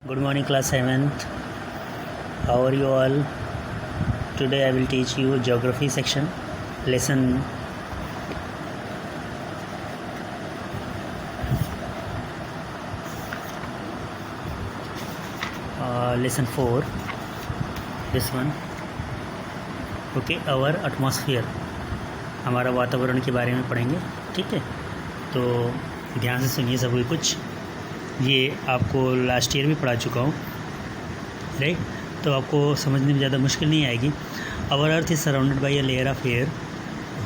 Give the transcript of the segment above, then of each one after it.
Good morning, class 7th. How are you all? Today I will teach you geography section, lesson lesson 4. This one. Okay, our atmosphere. हमारा वातावरण के बारे में पढ़ेंगे, ठीक है। तो ध्यान से सुनिए सभी कुछ। ये आपको लास्ट ईयर भी पढ़ा चुका हूँ, राइट। तो आपको समझने में ज़्यादा मुश्किल नहीं आएगी। Our earth is surrounded by a layer of air.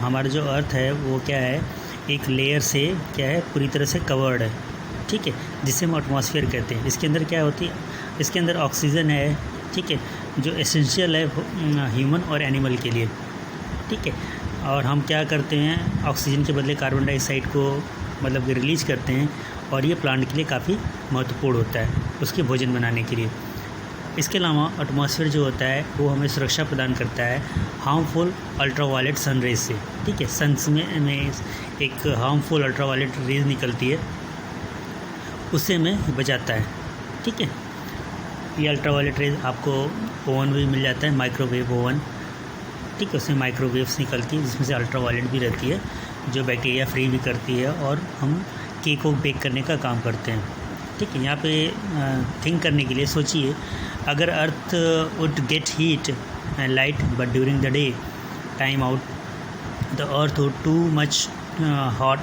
हमारा जो अर्थ है वो क्या है, एक लेयर से क्या है, पूरी तरह से कवर्ड है, ठीक है, जिसे हम एटमॉस्फेयर कहते हैं। इसके अंदर क्या होती है, इसके अंदर ऑक्सीजन है, ठीक है, जो एसेंशियल है ह्यूमन और एनिमल के लिए, ठीक है। और हम क्या करते हैं, ऑक्सीजन के बदले कार्बन डाइऑक्साइड को मतलब कि रिलीज़ करते हैं, और ये प्लांट के लिए काफ़ी महत्वपूर्ण होता है, उसके भोजन बनाने के लिए। इसके अलावा एटमॉस्फेयर जो होता है वो हमें सुरक्षा प्रदान करता है हार्मफुल अल्ट्रावायलेट सन रेज से, ठीक है। सन्स में एक हार्मफुल अल्ट्रावायलेट रेज निकलती है, उससे हमें बचाता है, ठीक है। ये अल्ट्रावायलेट रेज आपको ओवन में भी मिल जाता है, माइक्रोवेव ओवन, ठीक है। उसमें माइक्रोवेव्स निकलती है जिसमें से अल्ट्रावायलेट भी रहती है, जो बैक्टीरिया फ्री भी करती है, और हम केक को बेक करने का काम करते हैं, ठीक है। यहाँ पे थिंक करने के लिए सोचिए, अगर अर्थ would get heat and light but during the day time out the earth would too much hot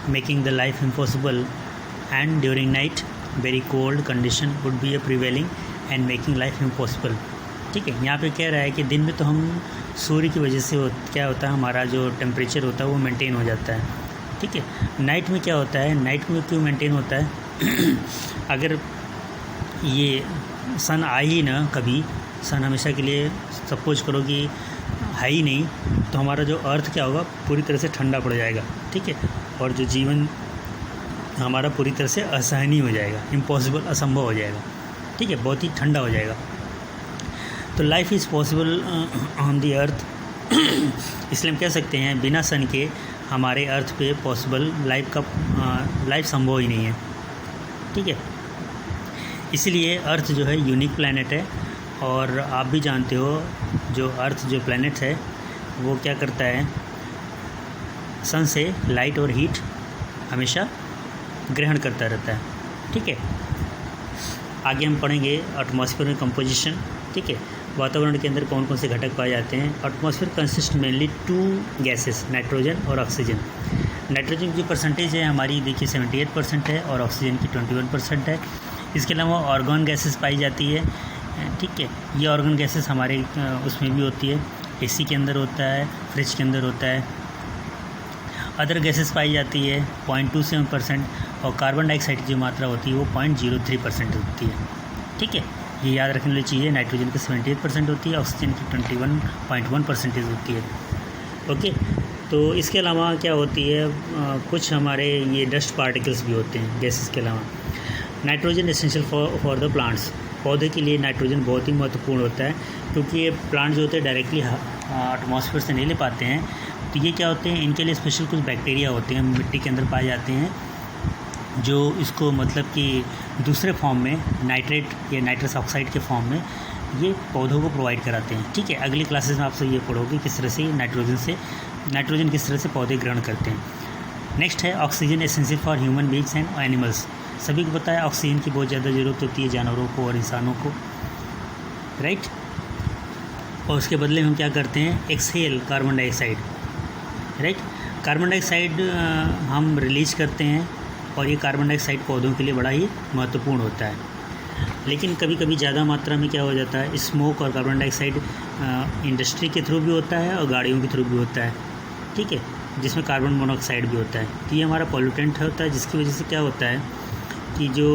making the life impossible, and during night very cold condition would be a prevailing and making life impossible, ठीक है। यहाँ पे कह रहा है कि दिन में तो हम सूर्य की वजह से क्या होता है, हमारा जो टेम्परेचर होता है वो मेंटेन हो जाता है, ठीक है। नाइट में क्या होता है, नाइट में क्यों मेंटेन होता है अगर ये सन आ ही ना कभी, सन हमेशा के लिए सपोज करो कि है ही नहीं, तो हमारा जो अर्थ क्या होगा, पूरी तरह से ठंडा पड़ जाएगा, ठीक है। और जो जीवन हमारा पूरी तरह से असहनीय हो जाएगा, इम्पॉसिबल, असंभव हो जाएगा, ठीक है, बहुत ही ठंडा हो जाएगा। तो life is possible on the earth इसलिए हम कह सकते हैं बिना सन के हमारे अर्थ पे पॉसिबल लाइफ संभव ही नहीं है, ठीक है। इसलिए अर्थ जो है यूनिक प्लैनेट है, और आप भी जानते हो जो अर्थ जो प्लैनेट है वो क्या करता है, सन से लाइट और हीट हमेशा ग्रहण करता रहता है, ठीक है। आगे हम पढ़ेंगे एटमॉस्फेयर में कंपोजिशन, ठीक है। वातावरण के अंदर कौन कौन से घटक पाए जाते हैं। Atmosphere consist mainly 2 gases, nitrogen और ऑक्सीजन। नाइट्रोजन की परसेंटेज है हमारी, देखिए 78% है, और ऑक्सीजन की 21% है। इसके अलावा ऑर्गन गैसेस पाई जाती है, ठीक है। ये ऑर्गन गैसेस हमारे उसमें भी होती है, एसी के अंदर होता है, फ्रिज के अंदर होता है। अदर गैसेस पाई जाती है 0.27%, और कार्बन डाइऑक्साइड की जो मात्रा होती है वो 0.03% होती है, ठीक है। ये याद रखने वाली चीज़ है, नाइट्रोजन की 78% होती है, ऑक्सीजन की 21.1% होती है, ओके। तो इसके अलावा क्या होती है, कुछ हमारे ये डस्ट पार्टिकल्स भी होते हैं गैसेस के अलावा। Nitrogen essential for the plants. पौधे के लिए नाइट्रोजन बहुत ही महत्वपूर्ण होता है, क्योंकि ये प्लांट जो होते हैं डायरेक्टली एटमॉस्फेयर से नहीं ले पाते हैं। तो ये क्या होते हैं, इनके लिए स्पेशल कुछ बैक्टीरिया होते हैं, मिट्टी के अंदर पाए जाते हैं, जो इसको मतलब कि दूसरे फॉर्म में नाइट्रेट या नाइट्रस ऑक्साइड के फॉर्म में ये पौधों को प्रोवाइड कराते हैं, ठीक है। अगली क्लासेस में आपसे ये पढ़ोगे किस तरह से नाइट्रोजन किस तरह से पौधे ग्रहण करते हैं। नेक्स्ट है oxygen essential for human beings and animals. सभी को पता है ऑक्सीजन की बहुत ज़्यादा ज़रूरत होती है जानवरों को और इंसानों को, राइट। और उसके बदले में हम क्या करते हैं, exhale carbon dioxide, right. Carbon dioxide हम रिलीज़ करते हैं, और ये कार्बन डाइऑक्साइड पौधों के लिए बड़ा ही महत्वपूर्ण होता है। लेकिन कभी कभी ज़्यादा मात्रा में क्या हो जाता है, स्मोक और कार्बन डाइऑक्साइड इंडस्ट्री के थ्रू भी होता है और गाड़ियों के थ्रू भी होता है, ठीक है, जिसमें कार्बन मोनोऑक्साइड भी होता है। तो ये हमारा पॉल्यूटेंट होता है, जिसकी वजह से क्या होता है कि जो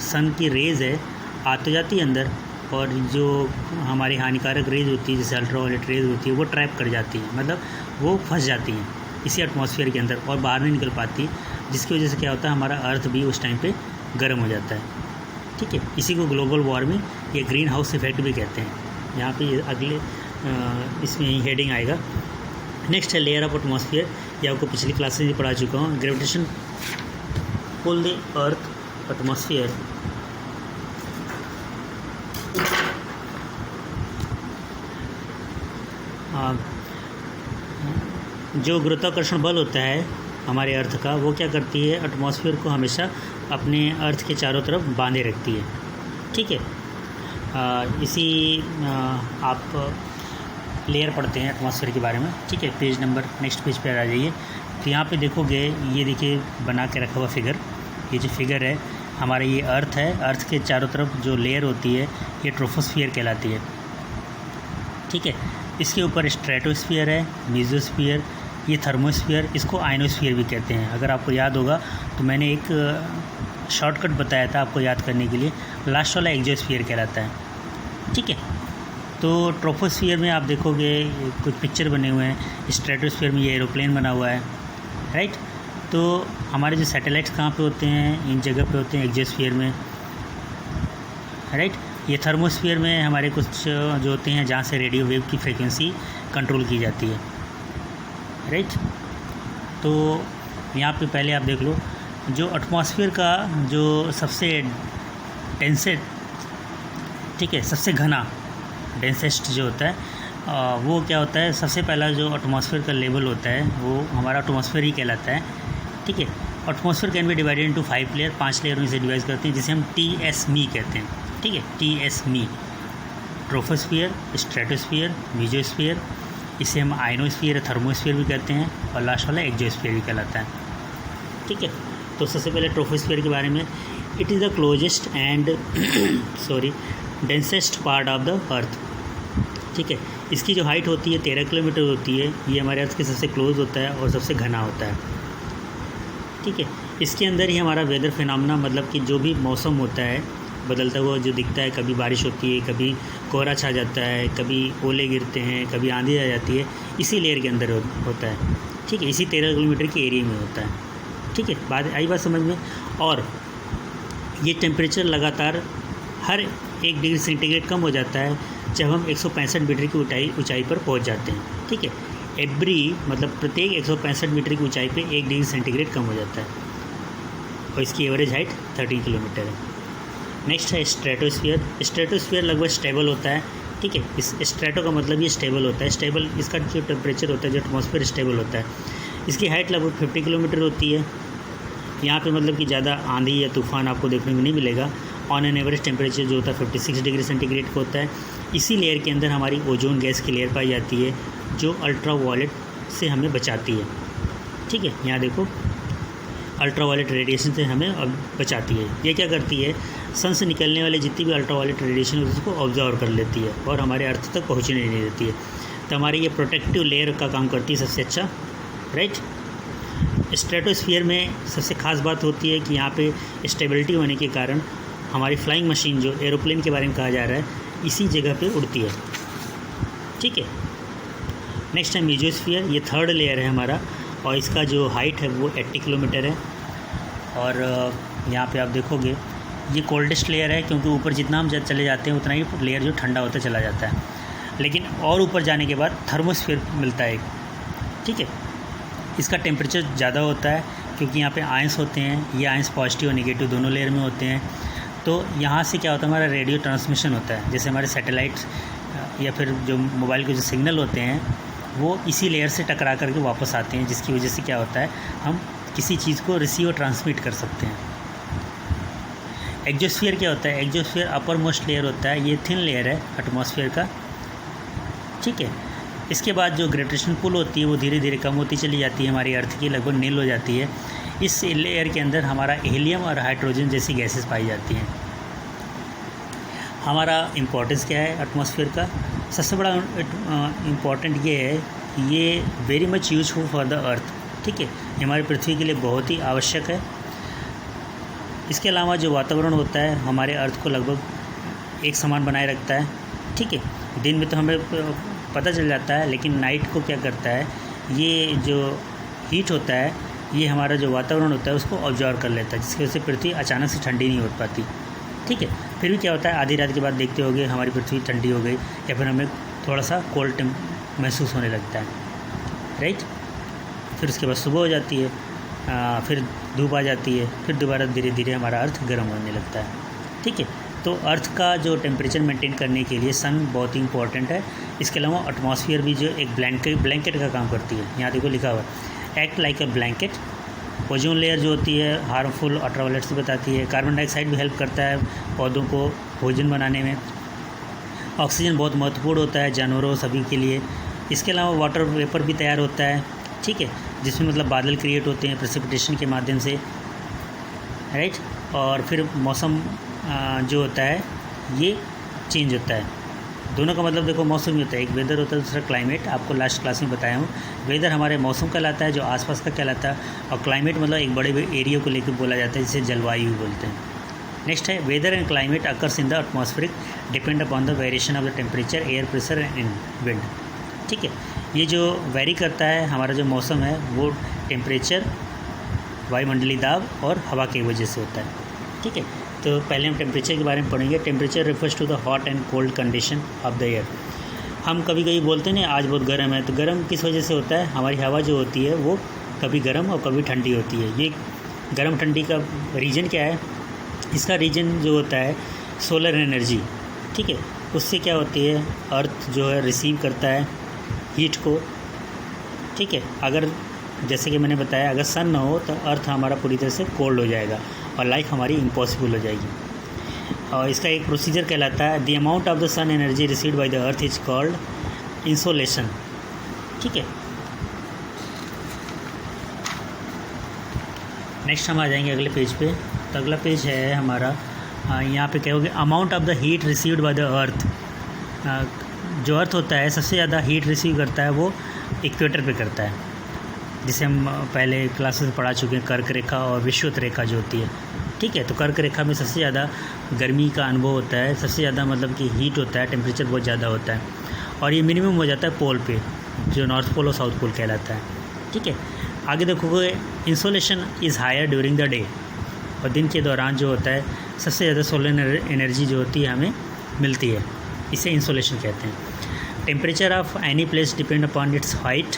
सन की रेज़ है आ तो जाती है अंदर, और जो हमारी हानिकारक रेज होती है जैसे अल्ट्रावायलेट रेज होती है वो ट्रैप कर जाती है, मतलब वो फंस जाती हैं इसी एटमॉस्फेयर के अंदर और बाहर नहीं निकल पाती, जिसकी वजह से क्या होता है, हमारा अर्थ भी उस टाइम पे गर्म हो जाता है, ठीक है। इसी को ग्लोबल वार्मिंग या ग्रीन हाउस इफेक्ट भी कहते हैं। यहाँ पे अगले इसमें ही हेडिंग आएगा। नेक्स्ट है लेयर ऑफ एटमॉस्फेयर, ये आपको पिछली क्लास में भी पढ़ा चुका हूँ। Gravitation pull the earth atmosphere जो गुरुत्वाकर्षण बल होता है हमारे अर्थ का, वो क्या करती है, एटमॉस्फेयर को हमेशा अपने अर्थ के चारों तरफ बांधे रखती है। ठीक है, आप लेयर पढ़ते हैं एटमॉस्फेयर के बारे में। ठीक है, पेज नंबर नेक्स्ट पेज पे आ जाइए। तो यहाँ पे देखोगे, ये देखिए बना के रखा हुआ फिगर, ये जो फिगर है हमारा, ये अर्थ है। अर्थ के चारों तरफ जो लेयर होती है ये ट्रोपोस्फियर कहलाती है। ठीक है, इसके ऊपर स्ट्रेटोस्फियर है, मेसोस्फियर, ये थर्मोस्फियर, इसको आयनोस्फियर भी कहते हैं। अगर आपको याद होगा तो मैंने एक शॉर्टकट बताया था आपको याद करने के लिए, लास्ट वाला एक्सोस्फियर कहलाता है। ठीक है, तो ट्रोपोस्फियर में आप देखोगे कुछ पिक्चर बने हुए हैं, स्ट्रेटोस्फियर में ये एरोप्लेन बना हुआ है, राइट। तो हमारे जो सैटेलाइट्स कहाँ पे होते हैं, इन जगह पे होते हैं, एक्सोस्फियर में, राइट। ये थर्मोस्फियर में हमारे कुछ जो होते हैं जहाँ से रेडियो वेव की फ्रीक्वेंसी कंट्रोल की जाती है, राइट। तो यहाँ पे पहले आप देख लो, जो एटमॉस्फेयर का जो सबसे डेंसेस्ट, ठीक है, सबसे घना डेंसेस्ट जो होता है वो क्या होता है, सबसे पहला जो एटमॉस्फेयर का लेवल होता है वो हमारा एटमॉस्फेयर ही कहलाता है। ठीक है, atmosphere can be divided into 5 layer, 5 लेयरों से डिवाइड करते हैं, जिसे हम TSME कहते हैं। ठीक है, TSME, ट्रोपोस्फियर, स्ट्रेटोस्फियर, मेसोस्फियर, इसे हम आयनोस्फियर, थर्मोस्फियर भी कहते हैं, और लास्ट वाला एक्सोस्फियर भी कहलाता है। ठीक है, तो सबसे पहले ट्रोपोस्फियर के बारे में, it is the closest and densest part of the अर्थ। ठीक है, इसकी जो हाइट होती है 13 किलोमीटर होती है। ये हमारे अर्थ के सबसे क्लोज होता है और सबसे घना होता है। ठीक है, इसके अंदर ही हमारा वेदर फिनोमेना, मतलब कि जो भी मौसम होता है बदलता हुआ जो दिखता है, कभी बारिश होती है, कभी कोहरा छा जाता है, कभी ओले गिरते हैं, कभी आंधी आ जाती है, इसी लेयर के अंदर होता है। ठीक है, इसी 13 किलोमीटर के एरिया में होता है। ठीक है, बात समझ में। और ये टेम्परेचर लगातार हर 1 डिग्री सेंटीग्रेड कम हो जाता है जब हम 165 मीटर की ऊंचाई पर पहुंच जाते हैं। ठीक है, एवरी मतलब प्रत्येक 165 मीटर की ऊंचाई पे 1 डिग्री सेंटीग्रेड कम हो जाता है, और इसकी एवरेज हाइट 13 किलोमीटर है। नेक्स्ट है स्ट्रेटोस्फियर। स्ट्रेटोस्फियर लगभग स्टेबल होता है। ठीक है, इस स्ट्रेटो का मतलब ये स्टेबल होता है। स्टेबल इसका जो टेम्परेचर होता है, जो एटमॉस्फेयर स्टेबल होता है, इसकी हाइट लगभग 50 किलोमीटर होती है। यहाँ पे मतलब कि ज़्यादा आंधी या तूफान आपको देखने को नहीं मिलेगा। ऑन एन एवरेज टेम्परेचर जो होता है 56 डिग्री सेंटीग्रेड का होता है। इसी लेयर के अंदर हमारी ओजोन गैस की लेयर पाई जाती है, जो अल्ट्रा वायलेट से हमें बचाती है। ठीक है, यहाँ देखो, अल्ट्रा वायलेट रेडिएशन से हमें बचाती है। ये क्या करती है, सन से निकलने वाले जितनी भी अल्ट्रा वायलेट रेडिएशन है उसको ऑब्जर्व कर लेती है और हमारे अर्थ तक पहुँचने नहीं देती है। तो हमारी ये प्रोटेक्टिव लेयर का काम करती है सबसे अच्छा, राइट। स्ट्रेटोस्फियर में सबसे ख़ास बात होती है कि यहाँ पे स्टेबिलिटी होने के कारण हमारी फ्लाइंग मशीन, जो एरोप्लेन के बारे में कहा जा रहा है, इसी जगह पे उड़ती है। ठीक है, नेक्स्ट है मेसोस्फियर। ये 3rd लेयर है हमारा, और इसका जो हाइट है वो 80 किलोमीटर है। और यहाँ पे आप देखोगे ये कोल्डेस्ट लेयर है, क्योंकि ऊपर जितना हम चले जाते हैं उतना ही लेयर जो ठंडा होता चला जाता है। लेकिन और ऊपर जाने के बाद थर्मोस्फियर मिलता है। ठीक है, इसका टेम्परेचर ज़्यादा होता है, क्योंकि यहाँ पे आयंस होते हैं। ये आयंस पॉजिटिव और नेगेटिव दोनों लेयर में होते हैं। तो यहाँ से क्या होता है, हमारा रेडियो ट्रांसमिशन होता है। जैसे हमारे सैटेलाइट्स या फिर जो मोबाइल के जो सिग्नल होते हैं वो इसी लेयर से टकरा करके वापस आते हैं, जिसकी वजह से क्या होता है, हम किसी चीज़ को रिसीव और ट्रांसमिट कर सकते हैं। एक्सोस्फियर क्या होता है, एक्सोस्फियर अपर मोस्ट लेयर होता है। ये थिन लेयर है एटमॉस्फेयर का। ठीक है, इसके बाद जो ग्रेविटेशन पुल होती है वो धीरे धीरे कम होती चली जाती है, हमारी अर्थ की लगभग नील हो जाती है। इस लेयर के अंदर हमारा हीलियम और हाइड्रोजन जैसी गैसेस पाई जाती हैं। हमारा इम्पोर्टेंस क्या है एटमॉस्फेयर का, सबसे बड़ा इम्पोर्टेंट ये है कि ये very much useful for the earth. ठीक है, ये हमारी पृथ्वी के लिए बहुत ही आवश्यक है। इसके अलावा जो वातावरण होता है हमारे अर्थ को लगभग एक समान बनाए रखता है। ठीक है, दिन में तो हमें पता चल जाता है, लेकिन नाइट को क्या करता है, ये जो हीट होता है ये हमारा जो वातावरण होता है उसको ऑब्जर्व कर लेता है, जिसकी वजह से पृथ्वी अचानक से ठंडी नहीं हो पाती। ठीक है, फिर भी क्या होता है, आधी रात के बाद देखते होगे हमारी पृथ्वी ठंडी हो गई, या फिर हमें थोड़ा सा कोल्ड महसूस होने लगता है, राइट। फिर उसके बाद सुबह हो जाती है, फिर धूप आ जाती है, फिर दोबारा धीरे धीरे हमारा अर्थ गर्म होने लगता है। ठीक है, तो अर्थ का जो टेम्परेचर मेंटेन करने के लिए सन बहुत ही इंपॉर्टेंट है। इसके अलावा एटमॉस्फेयर भी जो एक ब्लैंकेट का काम करती है। यहाँ देखो लिखा हुआ है act like a blanket. Ozone layer जो होती है हार्मफुल अल्ट्रावायलेट से बताती है। कार्बन डाइऑक्साइड भी हेल्प करता है पौधों को भोजन बनाने में। ऑक्सीजन बहुत महत्वपूर्ण होता है जानवरों सभी के लिए। इसके अलावा वाटर वेपर भी तैयार होता है, ठीक है, जिसमें मतलब बादल क्रिएट होते हैं प्रेसिपिटेशन के माध्यम से, राइट। और फिर मौसम जो होता है ये चेंज होता है। दोनों का मतलब देखो मौसम ही होता है, एक वेदर होता है दूसरा क्लाइमेट। आपको लास्ट क्लास में बताया हूँ, वेदर हमारे मौसम कहलाता है जो आसपास का कहलाता है, और क्लाइमेट मतलब एक बड़े एरिया को लेकर बोला जाता है जिसे जलवायु बोलते हैं। नेक्स्ट है weather and climate occurs in the atmospheric depend upon the variation of the temperature, air pressure and wind, ठीक है। ये जो वेरी करता है हमारा जो मौसम है वो टेम्परेचर, वायुमंडलीय दाब और हवा की वजह से होता है, ठीक है। तो पहले हम टेम्परेचर के बारे में पढ़ेंगे। Temperature refers to the hot and cold condition of the air. हम कभी कभी बोलते हैं ना आज बहुत गर्म है, तो गर्म किस वजह से होता है, हमारी हवा जो होती है वो कभी गर्म और कभी ठंडी होती है। ये गर्म ठंडी का रीज़न क्या है, इसका रीजन जो होता है सोलर एनर्जी, ठीक है। उससे क्या होती है अर्थ जो है रिसीव करता है हीट को, ठीक है। अगर जैसे कि मैंने बताया अगर सन ना हो तो अर्थ हमारा पूरी तरह से कोल्ड हो जाएगा और लाइफ हमारी इम्पॉसिबल हो जाएगी। और इसका एक प्रोसीजर कहलाता है the amount of the sun energy received by the earth is called insolation, ठीक है। नेक्स्ट हम आ जाएंगे अगले पेज पे। तो अगला पेज है हमारा, यहाँ पे क्या होगा amount of the heat received by the अर्थ। जो अर्थ होता है सबसे ज़्यादा हीट रिसीव करता है वो इक्वेटर पे करता है, जिसे हम पहले क्लासेस में पढ़ा चुके हैं, कर्क रेखा और विषुवत रेखा जो होती है, ठीक है। तो कर्क रेखा में सबसे ज़्यादा गर्मी का अनुभव होता है, सबसे ज़्यादा मतलब कि हीट होता है, टेम्परेचर बहुत ज़्यादा होता है, और ये मिनिमम हो जाता है पोल पे जो नॉर्थ पोल और साउथ पोल कहलाता है, ठीक है। आगे देखोगे insolation is higher during the day, और दिन के दौरान जो होता है सबसे ज़्यादा सोलर एनर्जी जो होती है हमें मिलती है, इसे इंसोलेशन कहते हैं। Temperature of any place depend upon its height,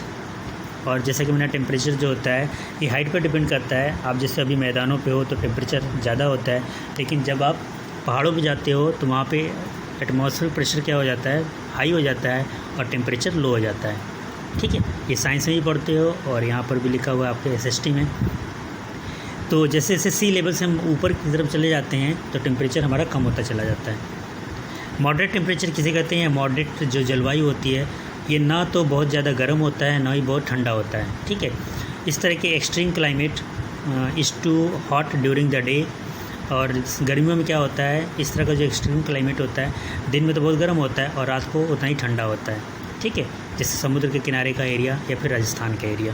और जैसे कि मैंने टेम्परेचर जो होता है ये हाइट पर डिपेंड करता है। आप जैसे अभी मैदानों पे हो तो टेम्परेचर ज़्यादा होता है, लेकिन जब आप पहाड़ों पे जाते हो तो वहाँ पे एटमॉस्फेरिक प्रेशर क्या हो जाता है हाई हो जाता है और टेम्परेचर लो हो जाता है, ठीक है। ये साइंस में भी पढ़ते हो और यहाँ पर भी लिखा हुआ है आपके SST में। तो जैसे जैसे सी लेवल से हम ऊपर की तरफ चले जाते हैं तो टेम्परेचर हमारा कम होता चला जाता है। मॉडरेट टेम्परेचर किसे कहते हैं, मॉडरेट जो जलवायु होती है ये ना तो बहुत ज़्यादा गर्म होता है ना ही बहुत ठंडा होता है, ठीक है। इस तरह के extreme climate is too hot during the day, और गर्मियों में क्या होता है इस तरह का जो एक्सट्रीम क्लाइमेट होता है दिन में तो बहुत गर्म होता है और रात को उतना ही ठंडा होता है, ठीक है। जैसे समुद्र के किनारे का एरिया या फिर राजस्थान का एरिया।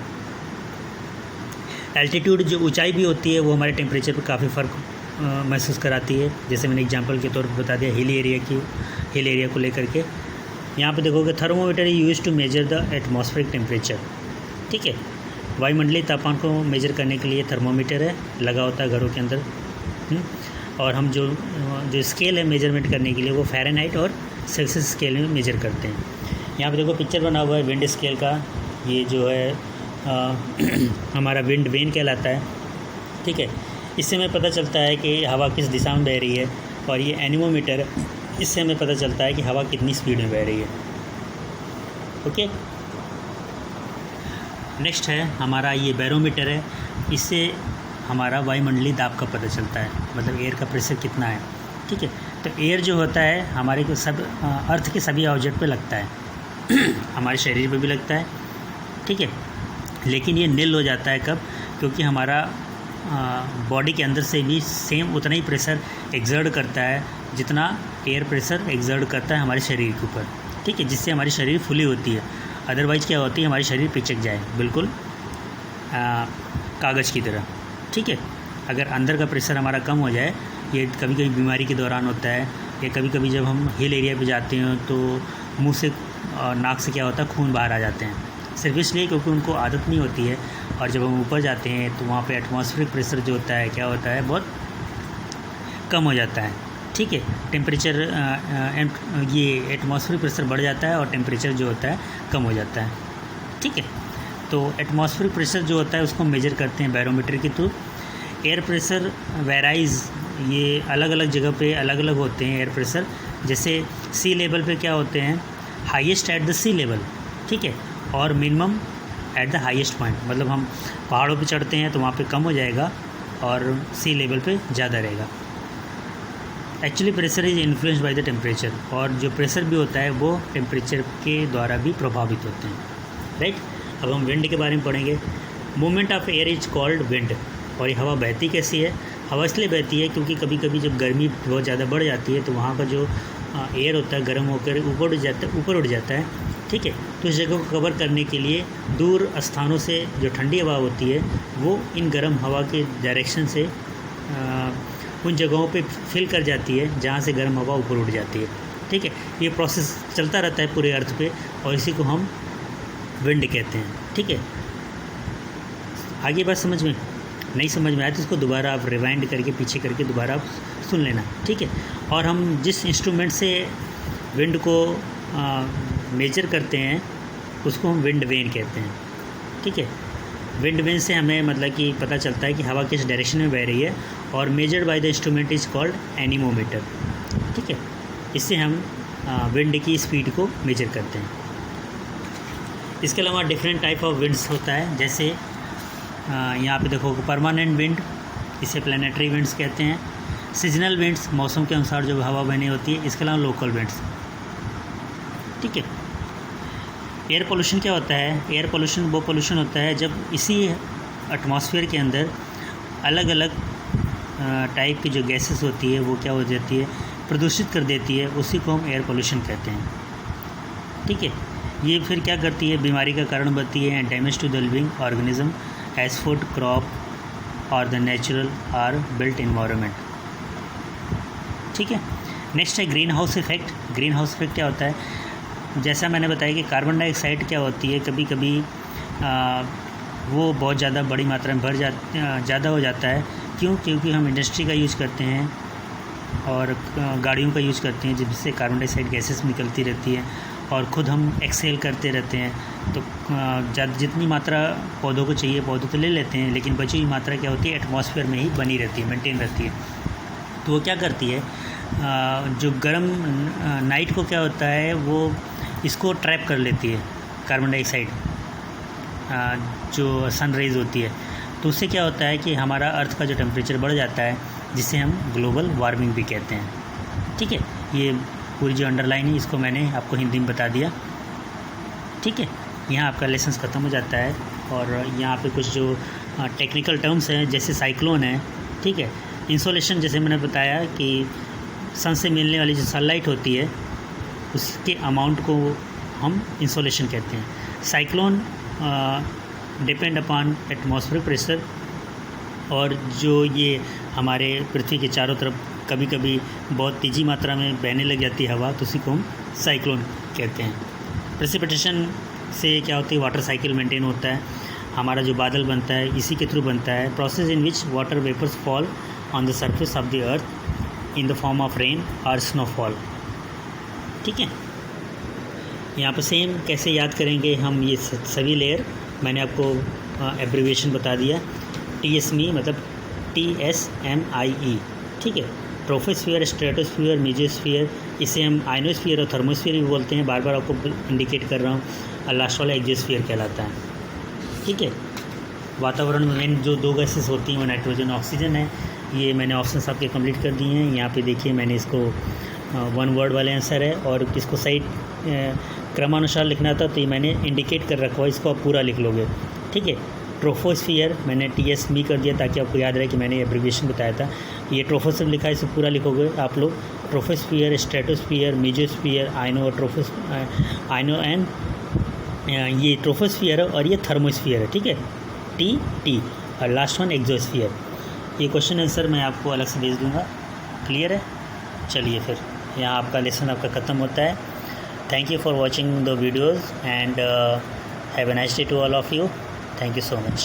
एल्टीट्यूड जो ऊंचाई भी होती है वो हमारे टेम्परेचर पर काफ़ी फ़र्क महसूस कराती है। जैसे मैंने एग्जांपल के तौर पर बता दिया हिल एरिया को लेकर के। यहाँ पे देखोगे thermometer use to measure the atmospheric temperature, ठीक है। वायुमंडलीय तापमान को मेजर करने के लिए थर्मोमीटर है लगा होता है घरों के अंदर। और हम जो स्केल है मेजरमेंट करने के लिए वो फ़ारेनहाइट और सेल्सियस स्केल में मेजर करते हैं। यहाँ पे देखो पिक्चर बना हुआ है विंड स्केल का, ये जो है हमारा विंड वेन कहलाता है, ठीक है। इससे हमें पता चलता है कि हवा किस दिशा में बह रही है, और ये एनीमोमीटर इससे हमें पता चलता है कि हवा कितनी स्पीड में बह रही है, ओके। नेक्स्ट है हमारा ये बैरोमीटर है, इससे हमारा वायुमंडलीय दाब का पता चलता है, मतलब एयर का प्रेशर कितना है, ठीक है। तो एयर जो होता है हमारे को सब अर्थ के सभी ऑब्जेक्ट पे लगता है हमारे शरीर पे भी लगता है, ठीक है। लेकिन ये निल हो जाता है कब, क्योंकि हमारा बॉडी के अंदर से भी सेम उतना ही प्रेशर एक्सर्ट करता है जितना एयर प्रेशर एक्सर्ट करता है हमारे शरीर के ऊपर, ठीक है। जिससे हमारी शरीर फुली होती है, अदरवाइज़ क्या होती है हमारी शरीर पिचक जाए बिल्कुल कागज़ की तरह, ठीक है। अगर अंदर का प्रेशर हमारा कम हो जाए, ये कभी कभी बीमारी के दौरान होता है, या कभी कभी जब हम हिल एरिया पे जाते हैं तो मुंह से और नाक से क्या होता है खून बाहर आ जाते हैं, सिर्फ इसलिए क्योंकि उनको आदत नहीं होती है। और जब हम ऊपर जाते हैं तो वहाँ पे एटमॉस्फेरिक प्रेशर जो होता है क्या होता है बहुत कम हो जाता है, ठीक है। टेम्परेचर ये एटमॉस्फेरिक प्रेशर बढ़ जाता है और टेम्परेचर जो होता है कम हो जाता है, ठीक है। तो एटमॉस्फेरिक प्रेशर जो होता है उसको मेजर करते हैं बैरोमीटर के थ्रू। एयर प्रेशर वेराइज ये अलग अलग जगह पे अलग अलग होते हैं एयर प्रेशर। जैसे सी लेवल पे क्या होते हैं, highest at the sea level, ठीक है, और minimum at the highest point. मतलब हम पहाड़ों पे चढ़ते हैं तो वहाँ पे कम हो जाएगा और सी लेवल पे ज़्यादा रहेगा। Actually pressure is influenced by the temperature, और जो प्रेशर भी होता है वो टेम्परेचर के द्वारा भी प्रभावित होते हैं, राइट। अब हम विंड के बारे में पढ़ेंगे। Movement of air is called wind. और ये हवा बहती कैसी है? हवा इसलिए बहती है क्योंकि कभी कभी जब गर्मी बहुत ज़्यादा बढ़ जाती है तो वहाँ का जो एयर होता है गर्म होकर ऊपर उड़ जाता है, ठीक है। तो इस जगह को कवर करने के लिए दूर स्थानों से जो ठंडी हवा होती है वो इन गर्म हवा के डायरेक्शन से उन जगहों पे फिल कर जाती है जहाँ से गर्म हवा ऊपर उड़ जाती है, ठीक है। ये प्रोसेस चलता रहता है पूरे अर्थ पे और इसी को हम विंड कहते हैं, ठीक है। आगे बात समझ में नहीं समझ में आया तो इसको दोबारा आप रिवाइंड करके पीछे करके दोबारा आप सुन लेना, ठीक है। और हम जिस इंस्ट्रूमेंट से विंड को मेजर करते हैं उसको हम विंड वेन कहते हैं, ठीक है। विंड वेन से हमें मतलब कि पता चलता है कि हवा किस डायरेक्शन में बह रही है, और measured by the instrument is called anemometer, ठीक है। इससे हम विंड की स्पीड को मेजर करते हैं। इसके अलावा डिफरेंट टाइप ऑफ विंड्स होता है। जैसे यहाँ पे देखो परमानेंट विंड, इसे प्लानिटरी विंड्स कहते हैं। सीजनल विंड्स, मौसम के अनुसार जो हवा बहनी होती है। इसके अलावा लोकल विंड्स, ठीक है। एयर पोल्यूशन क्या होता है? एयर पोल्यूशन वो पोल्यूशन होता है जब इसी एटमॉस्फेयर के अंदर अलग अलग टाइप की जो गैसेस होती है वो क्या हो जाती है, प्रदूषित कर देती है। उसी को हम एयर पोल्यूशन कहते हैं, ठीक है। ये फिर क्या करती है, बीमारी का कारण बनती है, damage to the living organism as food, crop और the natural or built environment, ठीक है। नेक्स्ट है green house effect. Green house effect क्या होता है? जैसा मैंने बताया कि कार्बन डाइऑक्साइड क्या होती है, कभी कभी वो बहुत ज़्यादा बड़ी मात्रा में ज़्यादा हो जाता है। क्यों? क्योंकि हम इंडस्ट्री का यूज़ करते हैं और गाड़ियों का यूज़ करते हैं, जिससे कार्बन डाइऑक्साइड गैसेस निकलती रहती है और ख़ुद हम एक्सेल करते रहते हैं। तो जितनी मात्रा पौधों को चाहिए पौधों तो ले लेते हैं, लेकिन बची हुई मात्रा क्या होती है, एटमॉस्फेयर में ही बनी रहती है, मेंटेन रहती है। तो वो क्या करती है, जो गर्म नाइट को क्या होता है वो इसको ट्रैप कर लेती है, कार्बन डाइऑक्साइड जो सन रेज होती है। तो उससे क्या होता है कि हमारा अर्थ का जो टेम्परेचर बढ़ जाता है, जिसे हम ग्लोबल वार्मिंग भी कहते हैं, ठीक है। ये पूरी जो अंडरलाइन है इसको मैंने आपको हिंदी में बता दिया, ठीक है। यहाँ आपका लेसन ख़त्म हो जाता है। और यहाँ पे कुछ जो टेक्निकल टर्म्स हैं जैसे साइक्लोन है, ठीक है। इंसोलेशन, जैसे मैंने बताया कि सन से मिलने वाली जो सनलाइट होती है उसके अमाउंट को हम इंसोलेशन कहते हैं। Cyclone depend upon atmospheric pressure, और जो ये हमारे पृथ्वी के चारों तरफ कभी कभी बहुत तेज़ी मात्रा में बहने लग जाती है हवा, तो उसी को हम साइक्लोन कहते हैं। प्रेसिपिटेशन से क्या होती है, वाटर साइकिल मेंटेन होता है। हमारा जो बादल बनता है इसी के थ्रू बनता है। Process in which water vapours fall on the surface of the earth in the form of rain और स्नोफॉल, ठीक है। यहाँ पर सेम कैसे याद करेंगे हम ये सभी लेयर, मैंने आपको एब्रीविएशन बता दिया। TSME मतलब TSMIE, ठीक है। ट्रोपोस्फीयर, स्ट्रेटोस्फीयर, मेसोस्फीयर, इसे हम आयनोस्फीयर और थर्मोस्फीयर भी बोलते हैं। बार बार आपको इंडिकेट कर रहा हूँ। और लास्ट वाला एक्सोस्फीयर कहलाता है, ठीक है। वातावरण में मेन जो दो गैसेस होती हैं वो नाइट्रोजन और ऑक्सीजन है। ये मैंने ऑप्शंस आपके कंप्लीट कर दिए हैं। यहाँ पे देखिए मैंने इसको वन वर्ड वाले आंसर है, और इसको सही क्रमानुसार लिखना था तो ये मैंने इंडिकेट कर रखा है, इसको आप पूरा लिख लोगे, ठीक है। ट्रोपोस्फीयर मैंने TSME कर दिया ताकि आपको याद रहे कि मैंने एब्रीविएशन बताया था। ये ट्रोपोस्फीयर लिखा है, इसे पूरा लिखोगे आप लोग। ट्रोपोस्फीयर, स्ट्रेटोस्फीयर, मेसोस्फीयर, आयनो एंड ये ट्रोपोस्फीयर है, और ये थर्मोस्फीयर है, ठीक है। T और लास्ट वन एक्सोस्फीयर। ये क्वेश्चन आंसर मैं आपको अलग से भेज दूँगा। क्लियर है? चलिए फिर यहाँ आपका लेसन आपका ख़त्म होता है। Thank you for watching the videos and have a nice day to all of you. Thank you so much.